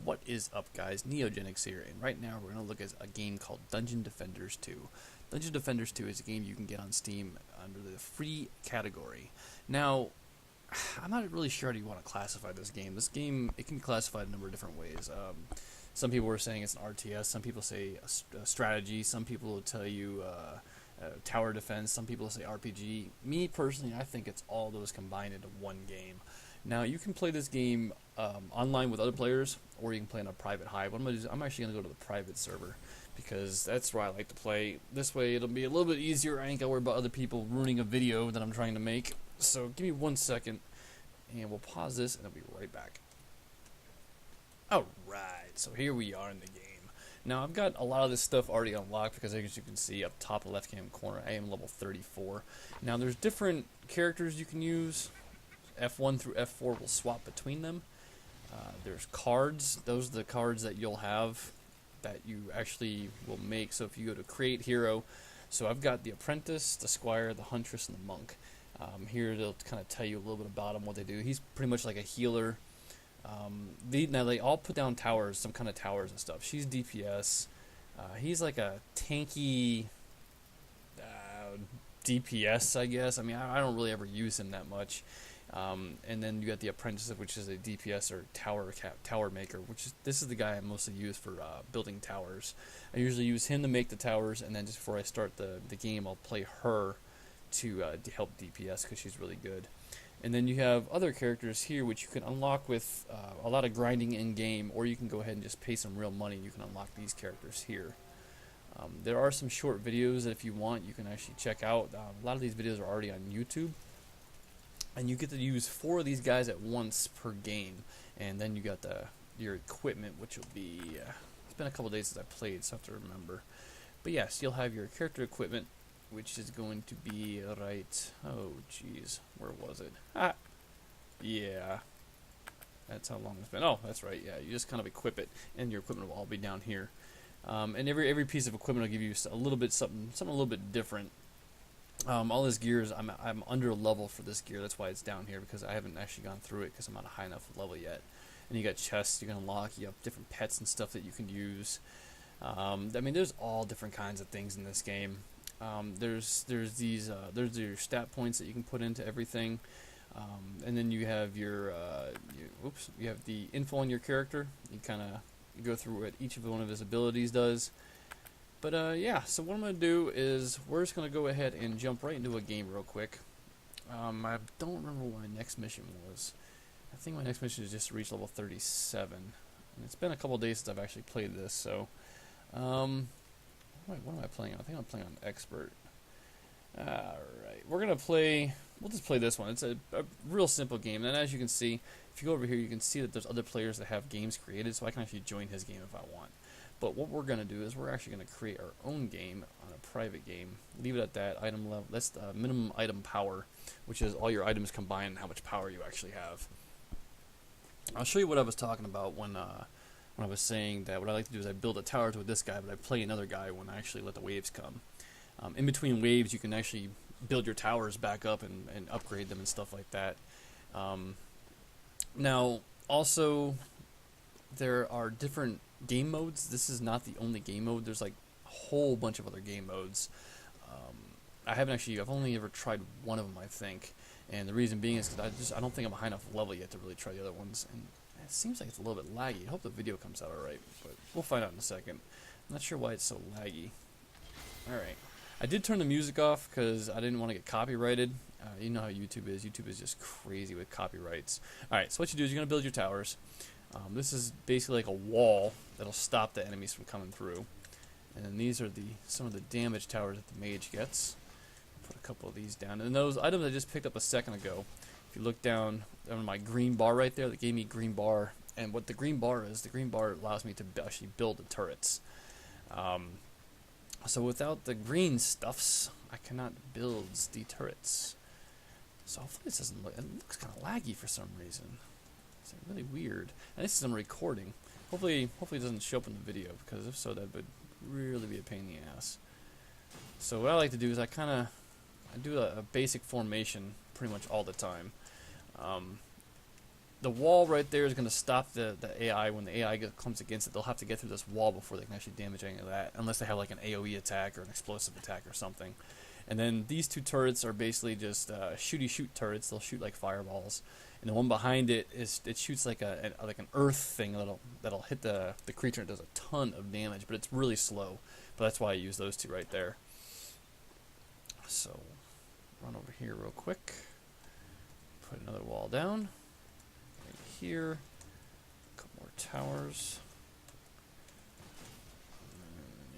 What is up, guys? Neogenics here, and right now we're going to look at a game called Dungeon Defenders 2. Dungeon Defenders 2 is a game you can get on Steam under the free category. Now, I'm not really sure how you want to classify this game. This game, it can be classified a number of different ways. Some people are saying it's an RTS, some people say a strategy, some people will tell you tower defense, some people say RPG. Me, personally, I think it's all those combined into one game. Now, you can play this game online with other players, or you can play on a private hive. What I'm going to do is I'm actually going to go to the private server, because that's where I like to play. This way, it'll be a little bit easier. I ain't got to worry about other people ruining a video that I'm trying to make. So, give me 1 second, and we'll pause this, and I'll be right back. Alright, so here we are in the game. Now, I've got a lot of this stuff already unlocked, because as you can see up top left-hand corner, I am level 34. Now, there's different characters you can use. F1 through F4 will swap between them. There's cards. Those are the cards that you'll have that you actually will make. So if you go to create hero, so I've got the apprentice, the squire, the huntress, and the monk. Here they'll kind of tell you a little bit about him, what they do. He's pretty much like a healer. Now they all put down towers, some kind of towers and stuff. She's DPS. He's like a tanky DPS, I guess. I mean, I don't really ever use him that much. And then you got the apprentice, which is a DPS or tower maker, this is the guy I mostly use for building towers. I usually use him to make the towers, and then just before I start the game, I'll play her to help DPS because she's really good. And then you have other characters here which you can unlock with a lot of grinding in game, or you can go ahead and just pay some real money. You can unlock these characters here. There are some short videos that if you want you can actually check out. A lot of these videos are already on YouTube. And you get to use 4 of these guys at once per game. And then you got your equipment, which will be... it's been a couple days since I played, so I have to remember. But yes, you'll have your character equipment, which is going to be right... oh, jeez. Where was it? Yeah. That's how long it's been. Oh, that's right. Yeah, you just kind of equip it, and your equipment will all be down here. And every piece of equipment will give you a little bit something a little bit different. All this gear is, I'm under level for this gear. That's why it's down here, because I haven't actually gone through it because I'm not a high enough level yet. And you got chests you can unlock. You have different pets and stuff that you can use. I mean, there's all different kinds of things in this game. There's your stat points that you can put into everything. And then you have you have the info on your character. You kind of go through what each of one of his abilities does. But yeah, so what I'm going to do is we're just going to go ahead and jump right into a game real quick. I don't remember what my next mission was. I think my next mission is just to reach level 37. And it's been a couple days since I've actually played this, so... what am I playing on? I think I'm playing on Expert. Alright, we're going to play... we'll just play this one. It's a real simple game, and as you can see, if you go over here, you can see that there's other players that have games created, so I can actually join his game if I want. But what we're going to do is we're actually going to create our own game on a private game. Leave it at that. Item level. That's the minimum item power, which is all your items combined and how much power you actually have. I'll show you what I was talking about when I was saying that what I like to do is I build a tower with this guy, but I play another guy when I actually let the waves come. In between waves, you can actually build your towers back up and upgrade them and stuff like that. Now, also, there are different game modes. This is not the only game mode. There's like a whole bunch of other game modes. I've only ever tried one of them, I think, and the reason being is because I don't think I'm a high enough level yet to really try the other ones, and it seems like it's a little bit laggy. I hope the video comes out alright, but we'll find out in a second. I'm not sure why it's so laggy. Alright, I did turn the music off because I didn't want to get copyrighted. You know how YouTube is. YouTube is just crazy with copyrights. Alright, so what you do is you're going to build your towers. This is basically like a wall that'll stop the enemies from coming through. And then these are some of the damage towers that the mage gets. Put a couple of these down. And those items I just picked up a second ago, if you look down on my green bar right there, that gave me green bar. And what the green bar is, the green bar allows me to actually build the turrets. So without the green stuffs, I cannot build the turrets. So hopefully this doesn't look, it looks kind of laggy for some reason. It's really weird. And this is I'm recording. Hopefully it doesn't show up in the video, because if so, that would really be a pain in the ass. So what I like to do is I do a basic formation pretty much all the time. the wall right there is going to stop the AI. When the AI comes against it, they'll have to get through this wall before they can actually damage any of that, unless they have like an AoE attack or an explosive attack or something. And then these two turrets are basically just shooty shoot turrets. They'll shoot like fireballs. And the one behind it shoots like an earth thing that'll hit the creature and does a ton of damage, but it's really slow. But that's why I use those two right there. So run over here real quick. Put another wall down. Right here. A couple more towers.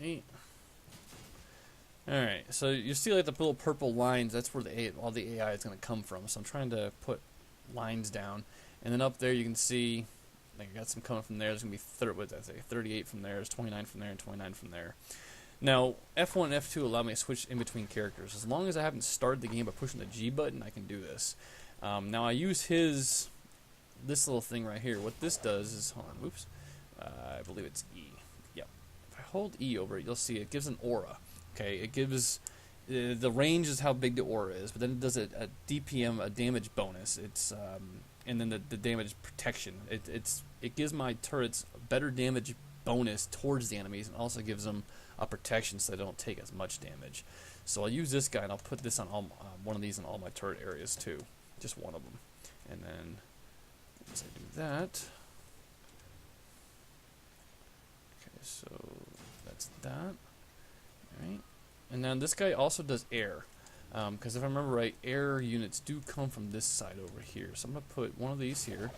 8. Alright, so you see like the little purple lines, that's where all the AI is going to come from. So I'm trying to put lines down. And then up there you can see, like I got some coming from there. There's going to be 38 from there, there's 29 from there, and 29 from there. Now, F1 and F2 allow me to switch in between characters. As long as I haven't started the game by pushing the G button, I can do this. Now I use this little thing right here. What this does is, hold on, oops, I believe it's E. Yep. If I hold E over it, you'll see it gives an aura. Okay, it gives the range is how big the aura is, but then it does a DPM, a damage bonus. It's and then the damage protection. It gives my turrets a better damage bonus towards the enemies, and also gives them a protection so they don't take as much damage. So I'll use this guy, and I'll put this on all, one of these in all my turret areas too, just one of them. And then once I do that, okay, so that's that. Right. And then this guy also does air, because if I remember right, air units do come from this side over here. So I'm going to put one of these here,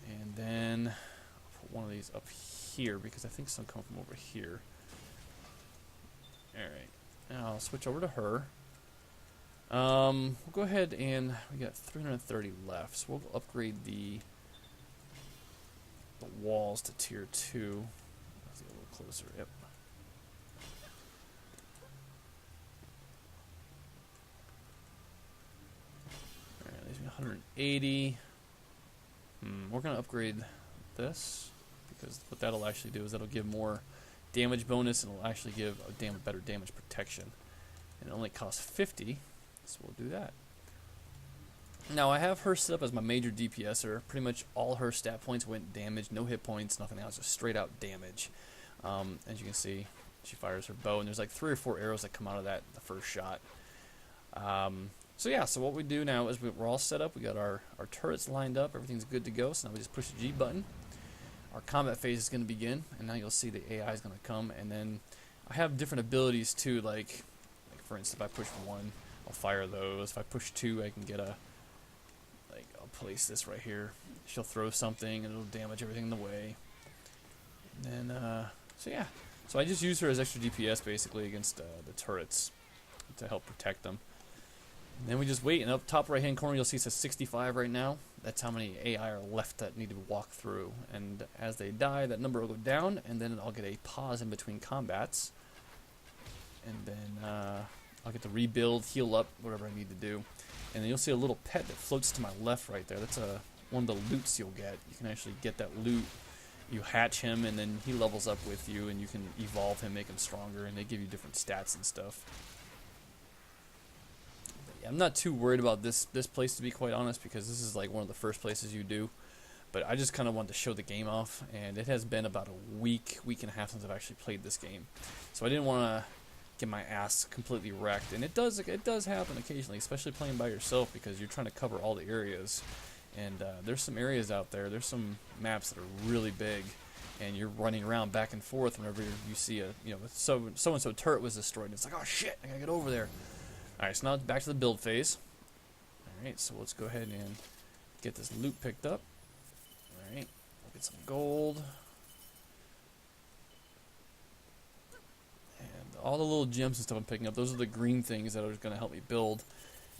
and then I'll put one of these up here, because I think some come from over here. Alright, now I'll switch over to her. We'll go ahead and, we got 330 left, so we'll upgrade the walls to tier 2. Let's get a little closer, yep. Alright, leaves me 180. We're going to upgrade this, because what that'll actually do is that'll give more damage bonus, and it'll actually give a better damage protection. And it only costs 50, so we'll do that. Now I have her set up as my major DPSer. Pretty much all her stat points went damage, no hit points, nothing else, just straight out damage. As you can see, she fires her bow, and there's like 3 or 4 arrows that come out of that the first shot. So yeah, so what we do now is we're all set up. We got our turrets lined up, everything's good to go. So now we just push the G button. Our combat phase is going to begin, and now you'll see the AI is going to come. And then I have different abilities too, like for instance, if I push 1, I'll fire those. If I push 2, I can get I'll place this right here. She'll throw something, and it'll damage everything in the way. And then, so yeah. So I just use her as extra DPS basically against the turrets to help protect them. And then we just wait, and up top right hand corner you'll see it says 65 right now. That's how many AI are left that need to walk through. And as they die, that number will go down, and then I'll get a pause in between combats. And then I'll get to rebuild, heal up, whatever I need to do. And then you'll see a little pet that floats to my left right there. That's one of the loots you'll get. You can actually get that loot. You hatch him, and then he levels up with you, and you can evolve him, make him stronger, and they give you different stats and stuff. I'm not too worried about this place, to be quite honest, because this is like one of the first places you do. But I just kind of wanted to show the game off, and it has been about a week and a half since I've actually played this game. So I didn't want to get my ass completely wrecked, and it does happen occasionally, especially playing by yourself, because you're trying to cover all the areas. And there's some areas out there, there's some maps that are really big, and you're running around back and forth whenever you see a, so-and-so turret was destroyed, and it's like, oh shit, I gotta get over there. Alright, so now back to the build phase. Alright, so let's go ahead and get this loot picked up. Alright, we'll get some gold. And all the little gems and stuff I'm picking up, those are the green things that are going to help me build.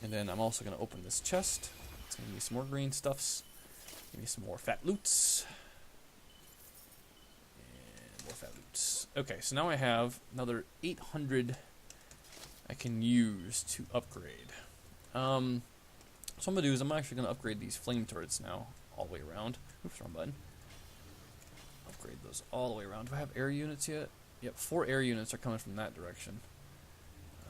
And then I'm also going to open this chest. It's going to give me some more green stuffs. Give me some more fat loots. And more fat loots. Okay, so now I have another 800 I can use to upgrade. So what I'm going to do is I'm actually going to upgrade these flame turrets now, all the way around. Oops, wrong button. Upgrade those all the way around. Do I have air units yet? Yep, 4 air units are coming from that direction.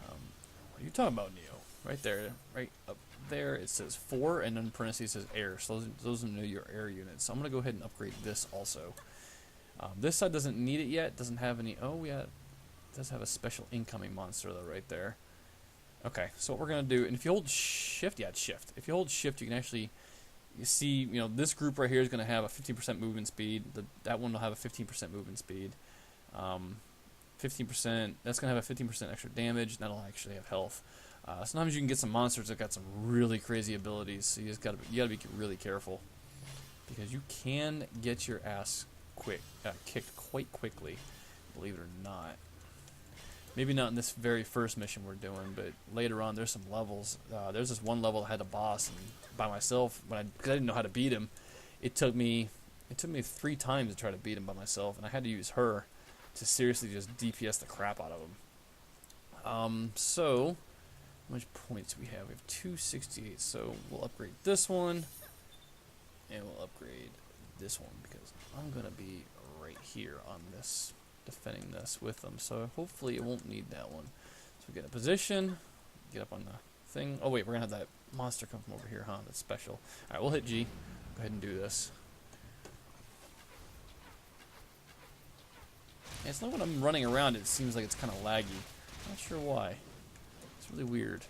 What are you talking about, Neo? Right there, right up there it says 4, and then in parentheses it says air. So those are your air units. So I'm going to go ahead and upgrade this also. This side doesn't need it yet. Doesn't have any. Oh yeah, it does have a special incoming monster though right there. Okay, so what we're going to do, and if you hold shift, yeah, it's shift. If you hold shift, you can actually, you see, you know, this group right here is going to have a 15% movement speed. That one will have a 15% movement speed. 15%, that's going to have a 15% extra damage. That'll actually have health. Sometimes you can get some monsters that got some really crazy abilities, so you gotta be really careful, because you can get your ass kicked quite quickly, believe it or not. Maybe not in this very first mission we're doing, but later on there's some levels. There's this one level I had a boss, and by myself, because I didn't know how to beat him, it took me 3 times to try to beat him by myself, and I had to use her to seriously just DPS the crap out of him. So, how much points do we have? We have 268, so we'll upgrade this one, and we'll upgrade this one, because I'm going to be right here on this, defending this with them, so hopefully it won't need that one. So we get a position, get up on the thing. Oh wait, we're going to have that monster come from over here, huh? That's special. Alright, we'll hit G. Go ahead and do this. And it's not when I'm running around, it seems like it's kind of laggy. Not sure why. It's really weird.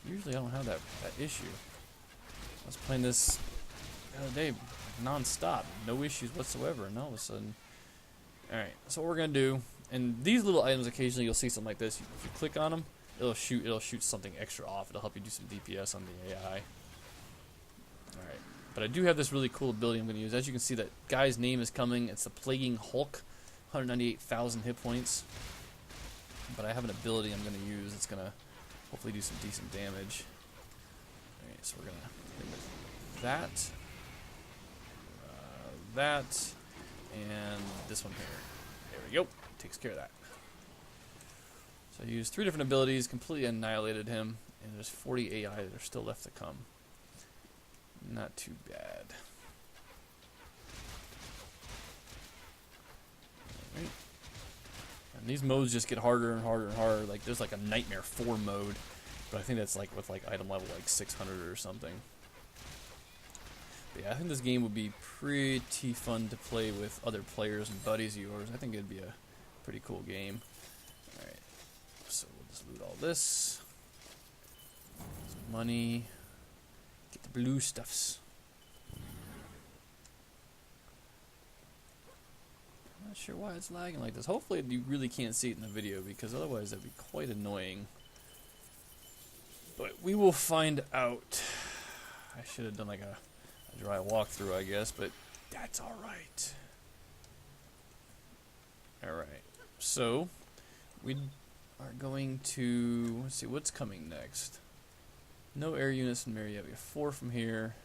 Usually I don't have that issue. I was playing this the other day non-stop, no issues whatsoever, and all of a sudden. Alright, so what we're going to do, and these little items occasionally you'll see something like this. If you click on them, it'll shoot something extra off. It'll help you do some DPS on the AI. Alright, but I do have this really cool ability I'm going to use. As you can see, that guy's name is coming. It's the Plaguing Hulk, 198,000 hit points. But I have an ability I'm going to use that's going to hopefully do some decent damage. Alright, so we're going to hit with that, that, and this one here. There we go. Takes care of that. So I used 3 different abilities, completely annihilated him, and there's 40 AI that are still left to come. Not too bad. Alright. And these modes just get harder and harder and harder. Like there's like a Nightmare 4 mode, but I think that's like with like item level like 600 or something. But yeah, I think this game would be pretty fun to play with other players and buddies of yours. I think it'd be a pretty cool game. Alright, so we'll just loot all this. Some money. Get the blue stuffs. I'm not sure why it's lagging like this. Hopefully you really can't see it in the video, because otherwise that'd be quite annoying. But we will find out. I should have done like a dry walkthrough, I guess, but that's alright. Alright, so we are going to, let's see, what's coming next? No air units in Maria. We have 4 from here,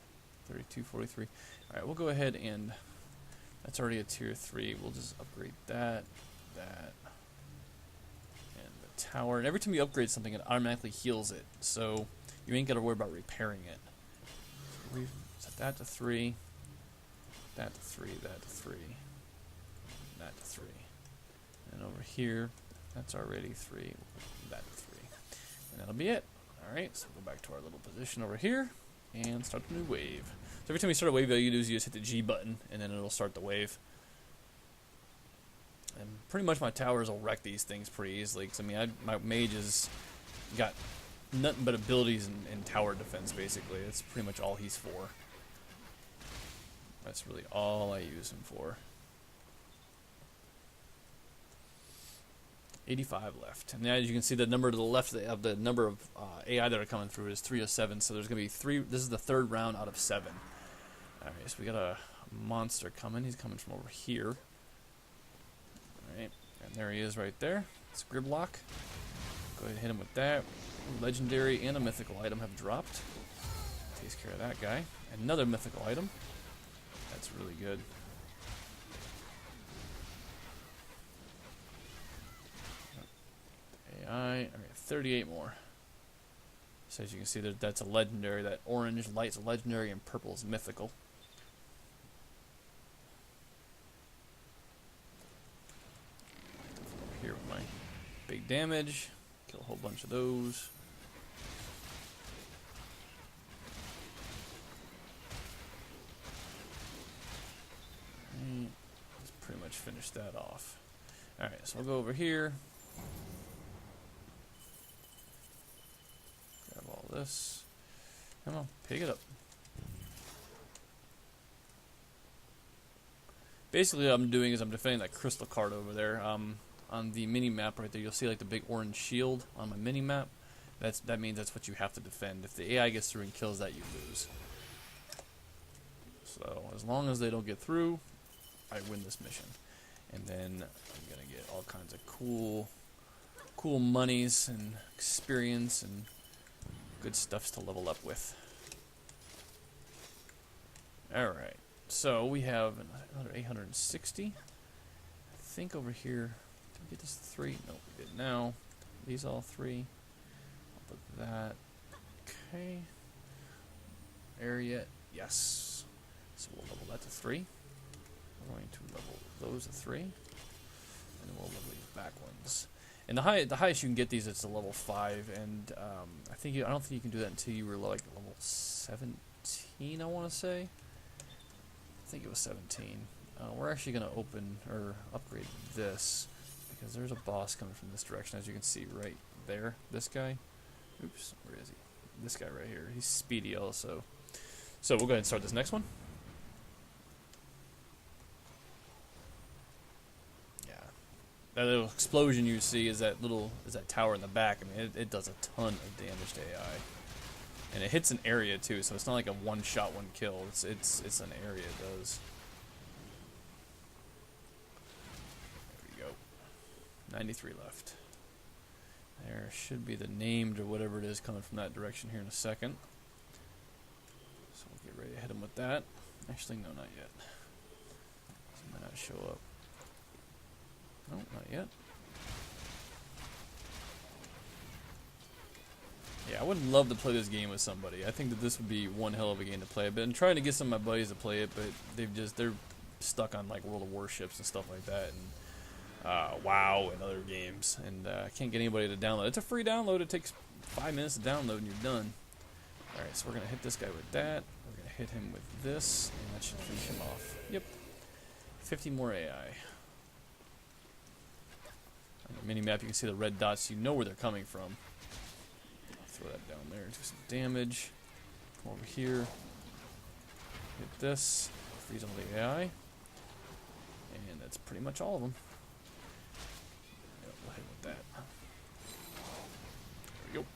32, 43. Alright, we'll go ahead and, that's already a tier 3. We'll just upgrade that, and the tower. And every time you upgrade something, it automatically heals it, so you ain't got to worry about repairing it. So we've set that to 3, that to 3, that to 3, that to 3. And over here, that's already 3, that to 3. And that'll be it. Alright, so we'll go back to our little position over here and start the new wave. So every time you start a wave, all you do is you just hit the G button and then it'll start the wave. And pretty much my towers will wreck these things pretty easily, because I mean, my mage has got nothing but abilities in tower defense, basically. That's pretty much all he's for. That's really all I use him for. 85 left. And as you can see, the number to the left of the number of AI that are coming through is 307. So there's going to be 3. This is the 3rd round out of 7. Alright, so we got a monster coming. He's coming from over here. Alright, and there he is right there. It's Griblock. Go ahead and hit him with that. Legendary and a mythical item have dropped. Takes care of that guy. Another mythical item. That's really good. AI, alright, 38 more. So as you can see, that's a legendary. That orange light's legendary and purple is mythical. Over here with my big damage. Kill a whole bunch of those. much finish that off. Alright, so I'll go over here. Grab all this. Come on, pick it up. Basically what I'm doing is I'm defending that crystal card over there. On the mini-map right there, you'll see like the big orange shield on my mini-map. That means that's what you have to defend. If the AI gets through and kills that, you lose. So as long as they don't get through, I win this mission. And then I'm gonna get all kinds of cool monies and experience and good stuffs to level up with. Alright, so we have another 860. I think over here, did we get this 3? No, we did now. These all 3. I'll put that. Okay. Area, yes. So we'll level that to 3. We're going to level those to 3. And then we'll level these back ones. And the highest you can get these is to level 5, and I don't think you can do that until you were like level 17. I want to say. I think it was 17. We're actually going to open or upgrade this because there's a boss coming from this direction, as you can see right there. This guy. Oops, where is he? This guy right here. He's speedy also. So we'll go ahead and start this next one. That little explosion you see is that tower in the back. I mean, it does a ton of damage to AI, and it hits an area too. So it's not like a one-shot, one kill. It's an area it does. There we go. 93 left. There should be the named or whatever it is coming from that direction here in a second. So we'll get ready to hit him with that. Actually, no, not yet. He might not show up. No, not yet. Yeah, I would love to play this game with somebody. I think that this would be one hell of a game to play. I've been trying to get some of my buddies to play it, but they're stuck on like World of Warships and stuff like that, and WoW and other games, and I can't get anybody to download. It's a free download. It takes 5 minutes to download, and you're done. All right, so we're gonna hit this guy with that. We're gonna hit him with this, and that should finish him off. Yep, 50 more AI. Mini-map, you can see the red dots, so you know where they're coming from. I'll throw that down there, do some damage. Come over here, hit this, freeze all the AI, and that's pretty much all of them. Yep, we'll hit with that. There we go.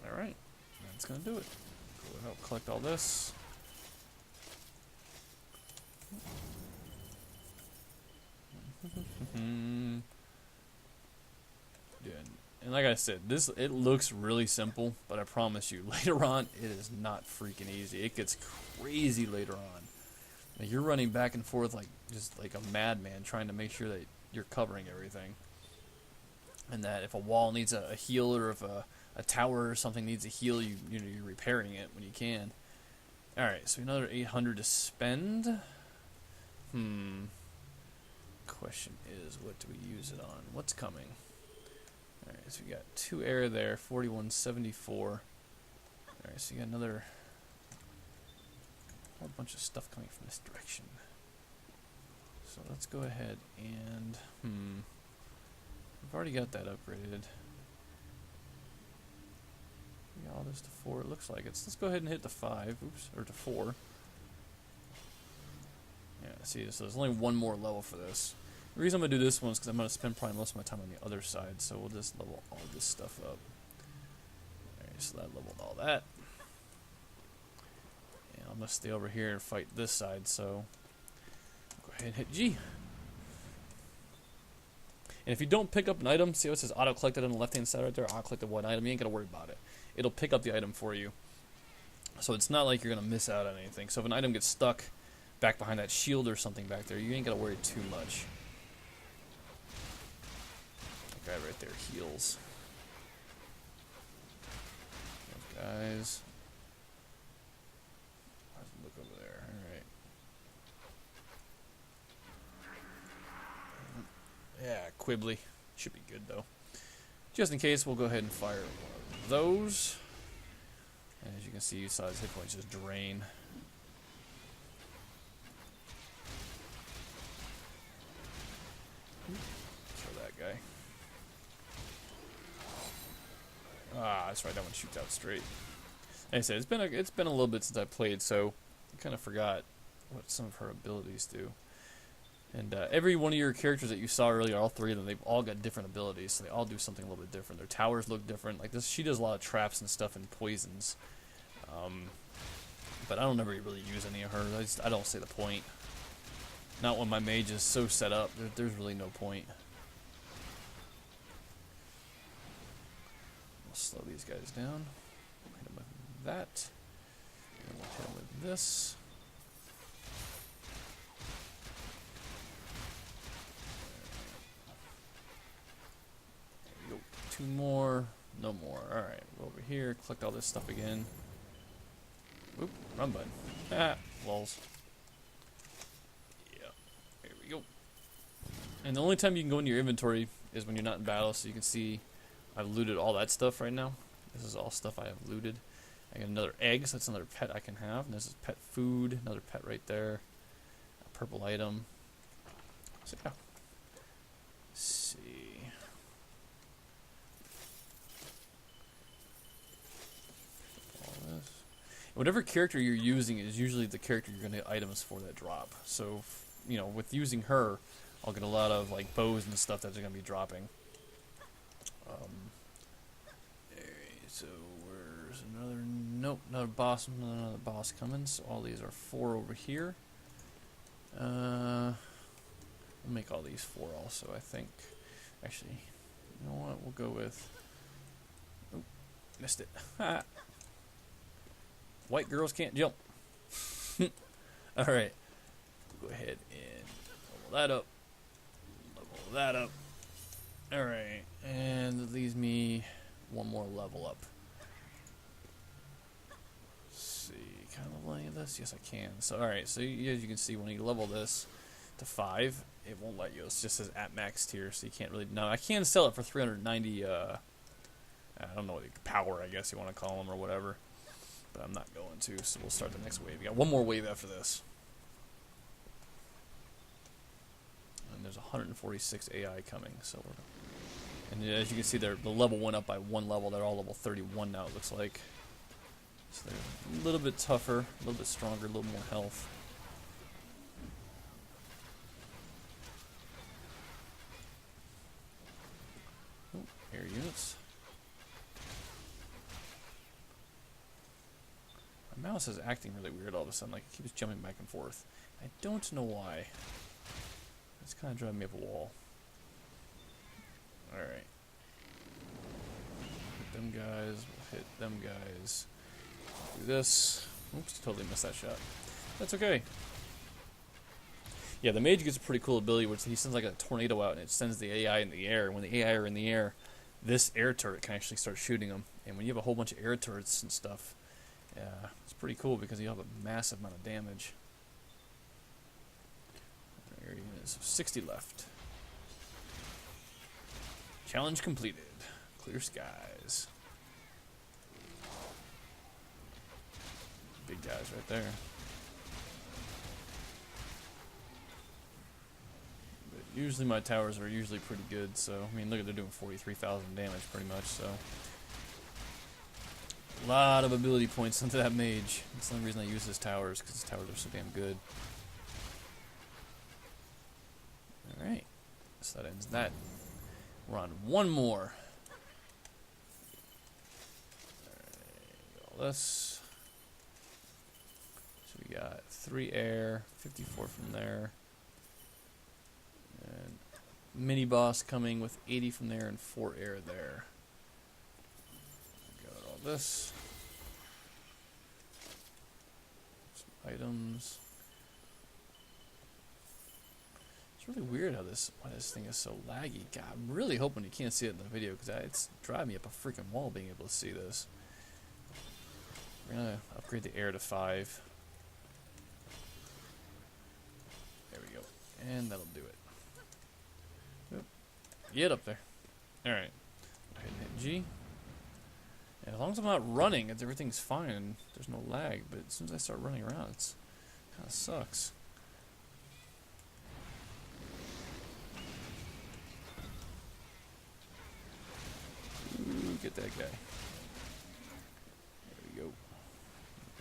Alright, that's gonna do it. Go ahead and collect all this. Yeah, and like I said, it looks really simple, but I promise you, later on, it is not freaking easy. It gets crazy later on. Like, you're running back and forth just like a madman, trying to make sure that you're covering everything, and that if a wall needs a heal, or if a tower or something needs a heal, you're repairing it when you can. All right, so another 800 to spend. Question is, what do we use it on? What's coming? Alright, so we got 2 air there, 4174. Alright, so you got another whole bunch of stuff coming from this direction. So let's go ahead and we've already got that upgraded. We got all this to 4, it looks like it's. Let's go ahead and hit the 5, oops, or to 4. Yeah, see, so there's only one more level for this. The reason I'm going to do this one is because I'm going to spend probably most of my time on the other side, so we'll just level all this stuff up. Alright, so that leveled all that. And I'm going to stay over here and fight this side, so go ahead and hit G. And if you don't pick up an item, see how it says auto-collected on the left-hand side right there? Auto-collected one item, you ain't got to worry about it. It'll pick up the item for you. So it's not like you're going to miss out on anything. So if an item gets stuck back behind that shield or something back there, you ain't got to worry too much. That guy right there heals. Those guys. Let's look over there. Alright. Yeah, Quibbly. Should be good though. Just in case, we'll go ahead and fire one of those. And as you can see, you saw his hit points just drain. that's right. That one shoots out straight. Like I said, it's been a little bit since I played, so I kind of forgot what some of her abilities do. And every one of your characters that you saw earlier, all three of them, they've all got different abilities, so they all do something a little bit different. Their towers look different. Like this, she does a lot of traps and stuff and poisons. But I don't ever really use any of hers. I don't see the point. Not when my mage is so set up. There's really no point. We'll slow these guys down. Hit them with that. And we'll hit them with this. There we go. 2 more. No more. Alright, over here. Collect all this stuff again. Oop, run button. Ah, lols. Yeah, there we go. And the only time you can go into your inventory is when you're not in battle, so you can see I've looted all that stuff right now. This is all stuff I have looted. I got another egg, so that's another pet I can have. And this is pet food, another pet right there. A purple item. So yeah. Let's see. Whatever character you're using is usually the character you're going to get items for that drop. So, you know, with using her, I'll get a lot of like bows and stuff that's going to be dropping. So where's another? Nope, another boss coming. So all these are 4 over here. We'll make all these 4 also. I think. Actually, you know what? We'll go with. Oh, missed it. White girls can't jump. Alright. Go ahead and level that up. Level that up. Alright. And it leaves me 1 more level up. Let's see. Can I level any of this? Yes, I can. So, alright. So, as you can see, when you level this to 5, it won't let you. It just says at max tier, so you can't really. No, I can sell it for 390. I don't know what power, I guess you want to call them, or whatever. But I'm not going to, so we'll start the next wave. We got 1 more wave after this. And there's 146 AI coming, so and as you can see, the level went up by 1 level. They're all level 31 now, it looks like. So they're a little bit tougher, a little bit stronger, a little more health. Oh, air units. My mouse is acting really weird all of a sudden, like it keeps jumping back and forth. I don't know why. It's kind of driving me up a wall. Alright. Hit them guys, we'll hit them guys. Do this. Oops, totally missed that shot. That's okay. Yeah, the mage gets a pretty cool ability where he sends like a tornado out and it sends the AI in the air. When the AI are in the air, this air turret can actually start shooting them. And when you have a whole bunch of air turrets and stuff, yeah, it's pretty cool because you have a massive amount of damage. There it is. So 60 left. Challenge completed. Clear skies. Big guys right there. But usually my towers are usually pretty good, so I mean look at they're doing 43,000 damage pretty much, so a lot of ability points into that mage. That's the only reason I use his towers, because his towers are so damn good. Alright. So that ends that. We're on 1 more. Alright, all this. So we got 3 air, 54 from there. And mini boss coming with 80 from there and 4 air there. Got all this. Some items. It's really weird why this thing is so laggy. God, I'm really hoping you can't see it in the video because it's driving me up a freaking wall being able to see this. We're gonna upgrade the air to 5. There we go. And that'll do it. Oop. Get up there. Alright. Go ahead and hit G. And as long as I'm not running, everything's fine. There's no lag. But as soon as I start running around, it kind of sucks. Ooh, get that guy.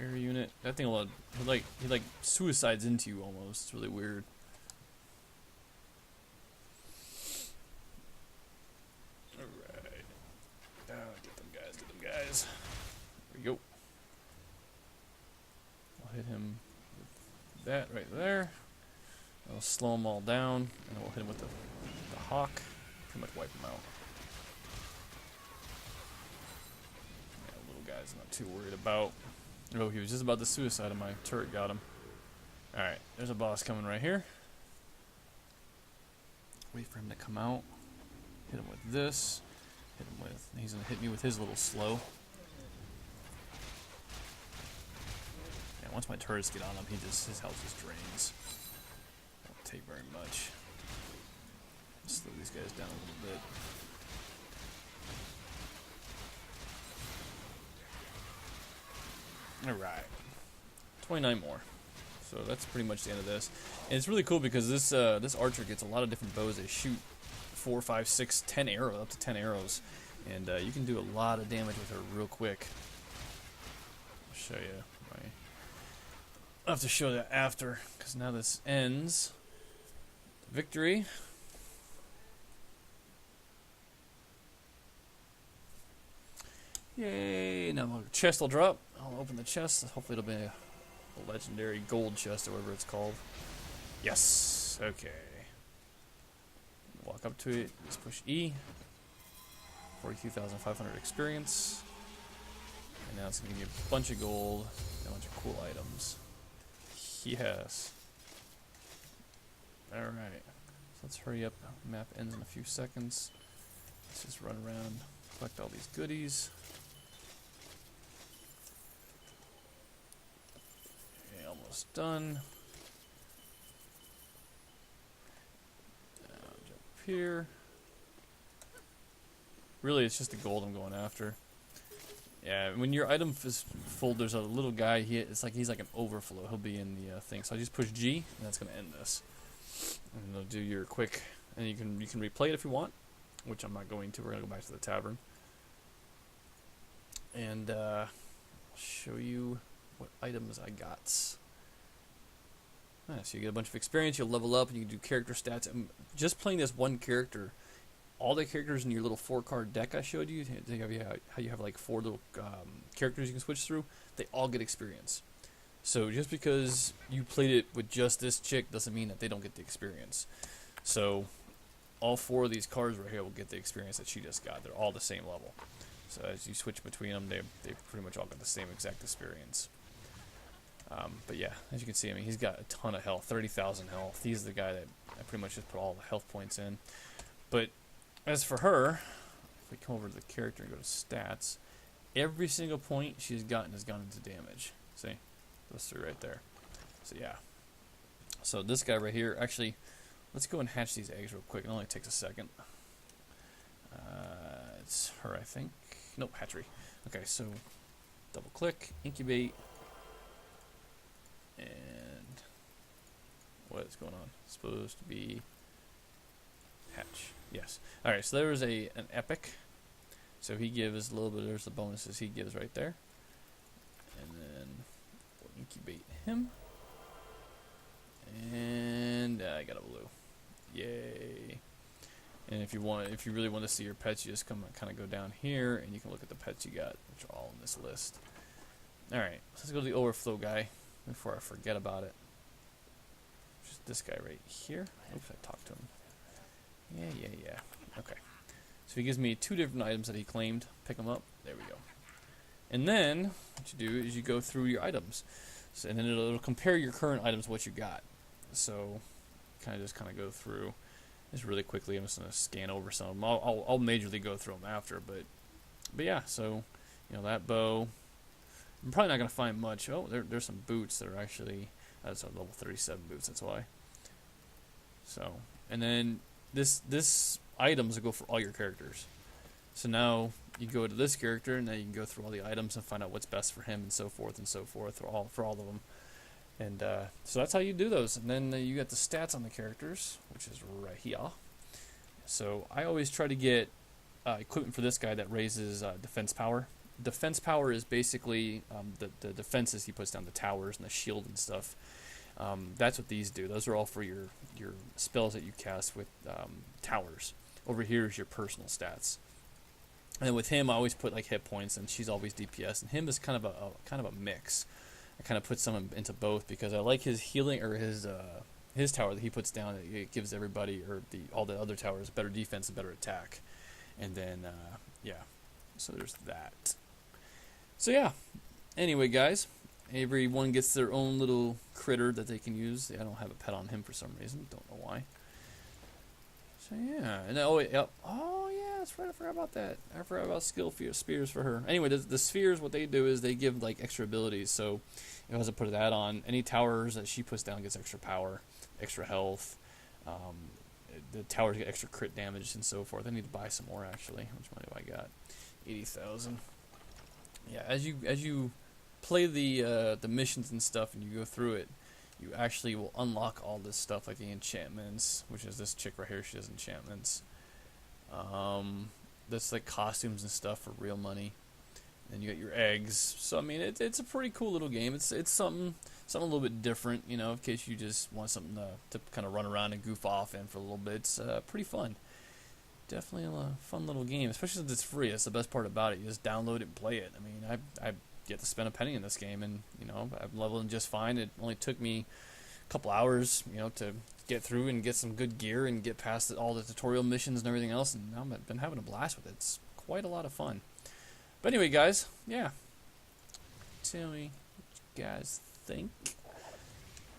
Air unit. That thing will he like suicides into you almost. It's really weird. Alright. Get them guys, get them guys. There we go. I'll hit him with that right there. I'll slow them all down, and we'll hit him with the hawk. Pretty much wipe him out. Yeah, little guy's not too worried about. Oh, he was just about to suicide, and my turret got him. Alright, there's a boss coming right here. Wait for him to come out. Hit him with this. Hit him with. He's gonna hit me with his little slow. Yeah, once my turrets get on him, his health just drains. Won't take very much. Slow these guys down a little bit. Alright. 29 more. So that's pretty much the end of this. And it's really cool because this archer gets a lot of different bows. They shoot 4, 5, 6, 10 arrows, up to 10 arrows. And you can do a lot of damage with her real quick. I'll show you. I'll have to show that after, because now this ends. Victory. Yay! Now the chest will drop. I'll open the chest. Hopefully it'll be a legendary gold chest or whatever it's called. Yes! Okay. Walk up to it. Just push E. 42,500 experience. And now it's going to give you a bunch of gold and a bunch of cool items. Yes. Alright. So let's hurry up. Map ends in a few seconds. Let's just run around, collect all these goodies. Okay, almost done. Jump up here. Really, it's just the gold I'm going after. Yeah, when your item is full, there's a little guy. He's like an overflow. He'll be in the thing. So I just push G, and that's gonna end this. And it'll do your quick, and you can replay it if you want, which I'm not going to. We're gonna go back to the tavern, and I'll show you what items I got. So you get a bunch of experience. You'll level up, and you can do character stats. And just playing this one character. All the characters in your little 4-card deck I showed you, how you have like 4 little characters you can switch through, they all get experience. So just because you played it with just this chick doesn't mean that they don't get the experience. So all 4 of these cards right here will get the experience that she just got. They're all the same level. So as you switch between them, they pretty much all get the same exact experience. But yeah, as you can see, I mean, he's got a ton of health, 30,000 health. He's the guy that I pretty much just put all the health points in. But as for her, if we come over to the character and go to stats, every single point she's gotten has gone into damage. See? Those 3 right there. So yeah. So this guy right here, actually, let's go and hatch these eggs real quick. It only takes a second. It's her, I think. Nope, hatchery. Okay, so double click, incubate, and what is going on? It's supposed to be hatch. Yes. Alright, so there was an epic. So he gives a little bit, there's the bonuses he gives right there. And then we'll incubate him. And I got a blue. Yay. And if you really want to see your pets, you just kind of go down here and you can look at the pets you got, which are all in this list. Alright, so let's go to the overflow guy before I forget about it. Just this guy right here. Oops, I talked to him. Yeah. Okay. So he gives me 2 different items that he claimed. Pick them up. There we go. And then what you do is you go through your items. So, and then it'll compare your current items to what you got. So kind of go through just really quickly. I'm just going to scan over some of them. I'll majorly go through them after. But yeah, so, you know, that bow. I'm probably not going to find much. Oh, there's some boots that are actually, that's a level 37 boots, that's why. So, and then this items will go for all your characters. So now you go to this character, and then you can go through all the items and find out what's best for him, and so forth, for all of them. And so that's how you do those. And then you get the stats on the characters, which is right here. So I always try to get equipment for this guy that raises defense power. defense power is basically the defenses he puts down, the towers and the shield and stuff. That's what these do. Those are all for your spells that you cast with towers. Over here is your personal stats. And then with him, I always put like hit points, and she's always DPS. And him is kind of a mix. I kind of put some into both because I like his healing or his tower that he puts down. It gives everybody or all the other towers better defense and better attack. And then yeah, so there's that. So yeah. Anyway, guys, everyone gets their own little critter that they can use. I don't have a pet on him for some reason. Don't know why. So yeah, and oh yep. Oh yeah, that's right. I forgot about that. I forgot about spears for her. Anyway, the spheres, what they do is they give like extra abilities. So if I was to put that on, any towers that she puts down gets extra power, extra health. The towers get extra crit damage and so forth. I need to buy some more actually. How much money do I got? 80,000. Yeah, as you play the missions and stuff and you go through it, you actually will unlock all this stuff like the enchantments, which is this chick right here. She does enchantments. That's like costumes and stuff for real money. And you got your eggs. So I mean, it's a pretty cool little game. It's something a little bit different, you know, in case you just want something to kind of run around and goof off in for a little bit. It's pretty fun. Definitely a fun little game, especially since it's free. That's the best part about it. You just download it and play it. I mean, I get to spend a penny in this game, and you know, I'm leveling just fine. It only took me a couple hours, you know, to get through and get some good gear and get past all the tutorial missions and everything else, and now I've been having a blast with it. It's quite a lot of fun. But anyway, guys, yeah, tell me what you guys think.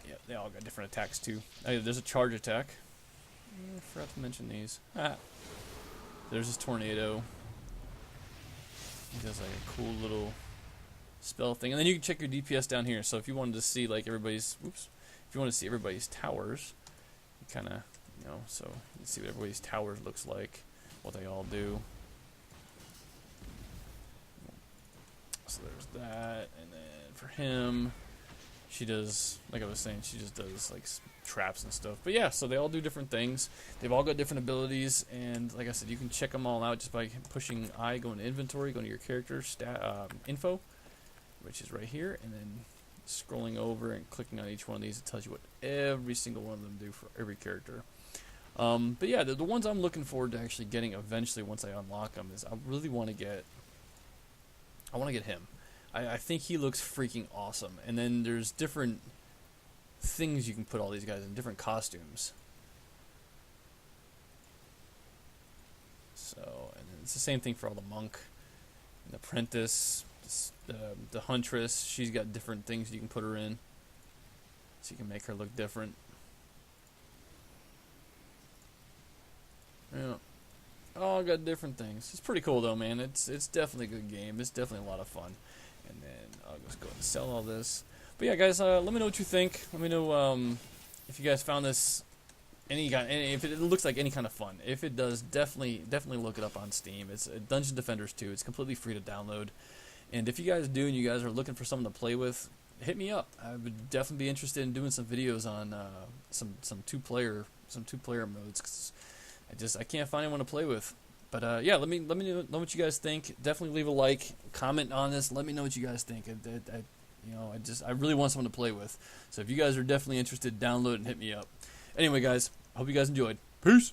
Yeah, they all got different attacks too. There's a charge attack. I forgot to mention these. There's this tornado. He does like a cool little spell thing, and then you can check your DPS down here. So if you wanted to see like everybody's, if you want to see everybody's towers, you kind of, you know, so you can see what everybody's towers looks like, what they all do. So there's that, and then for him, she does, like I was saying, she just does like traps and stuff. But yeah, so they all do different things. They've all got different abilities, and like I said, you can check them all out just by pushing I, going to inventory, going to your character info, which is right here, and then scrolling over and clicking on each one of these. It tells you what every single one of them do for every character. But yeah, the ones I'm looking forward to actually getting eventually once I unlock them is I really want to get him. I think he looks freaking awesome. And then there's different things you can put all these guys in, different costumes. So, and it's the same thing for all the monk, and the apprentice, the huntress. She's got different things you can put her in, so you can make her look different. Yeah, all got different things. It's pretty cool though, man. It's definitely a good game. It's definitely a lot of fun. And then I'll just go ahead and sell all this. But yeah, guys, let me know what you think. Let me know if you guys found this if it looks like any kind of fun. If it does, definitely look it up on Steam. It's Dungeon Defenders 2. It's completely free to download. And if you guys do and you guys are looking for something to play with, hit me up. I would definitely be interested in doing some videos on some two-player modes. 'Cause I can't find anyone to play with. But yeah, let me know what you guys think. Definitely leave a like, comment on this. Let me know what you guys think. I really want someone to play with. So if you guys are definitely interested, download and hit me up. Anyway, guys, I hope you guys enjoyed. Peace.